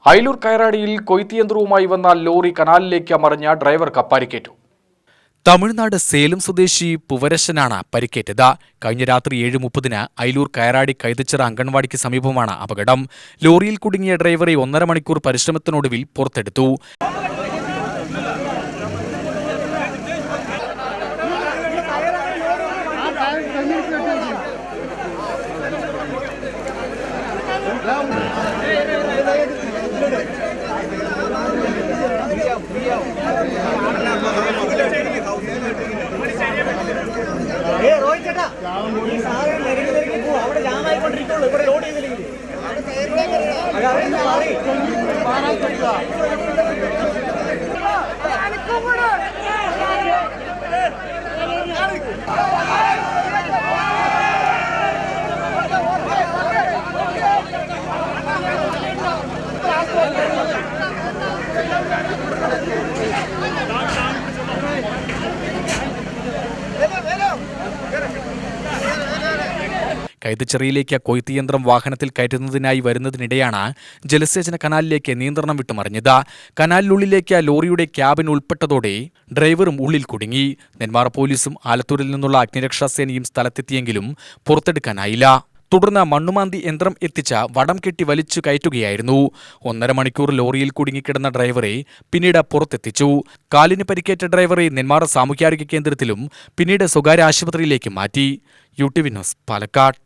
അയിലൂർ കയറാടിയിൽ കൊയ്ത്തിയന്ത്രവുമായി വന്ന ലോറി കനാലിലേക്ക് മറിഞ്ഞ ഡ്രൈവർക്ക് പരിക്കേറ്റു. തമിഴ്നാട് സേലം സ്വദേശി പുവരശനാണ് പരിക്കേറ്റത്. കഴിഞ്ഞ രാത്രി 7:30 അയിലൂർ കയറാടി കൈതച്ചിറ അംഗൻവാടിക്ക് സമീപമാണ് അപകടം. ലോറിയിൽ കുടുങ്ങിയ ഡ്രൈവറെ 1.5 മണിക്കൂർ പരിശ്രമത്തിനൊടുവിൽ പുറത്തെടുത്തു. കൈതച്ചിറയിലേക്ക് കൊയ്ത്തുയന്ത്രം വാഹനത്തിൽ കയറ്റുന്നതിനായി വരുന്നതിനിടെയാണ് ജലസേചന കനാലിലേക്ക് നിയന്ത്രണം വിട്ടുമറിഞ്ഞത്. കനാലിനുള്ളിലേക്ക് ലോറിയുടെ ക്യാബിൻ ഉൾപ്പെട്ടതോടെ ഡ്രൈവറും ഉള്ളിൽ കുടുങ്ങി. നെന്മാറ പോലീസും ആലത്തൂരിൽ നിന്നുള്ള അഗ്നിരക്ഷാസേനയും സ്ഥലത്തെത്തിയെങ്കിലും പുറത്തെടുക്കാനായില്ല. തുടർന്ന് മണ്ണുമാന്തി യന്ത്രം എത്തിച്ച് വടം കെട്ടി വലിച്ചു കയറ്റുകയായിരുന്നു. 1.5 മണിക്കൂർ ലോറിയിൽ കുടുങ്ങിക്കിടന്ന ഡ്രൈവറെ പിന്നീട് പുറത്തെത്തിച്ചു. കാലിന് പരിക്കേറ്റ ഡ്രൈവറെ നെന്മാറ സാമൂഹ്യാരോഗ്യ കേന്ദ്രത്തിലും പിന്നീട് സ്വകാര്യ ആശുപത്രിയിലേക്കും മാറ്റി. UTV news, Palakkad.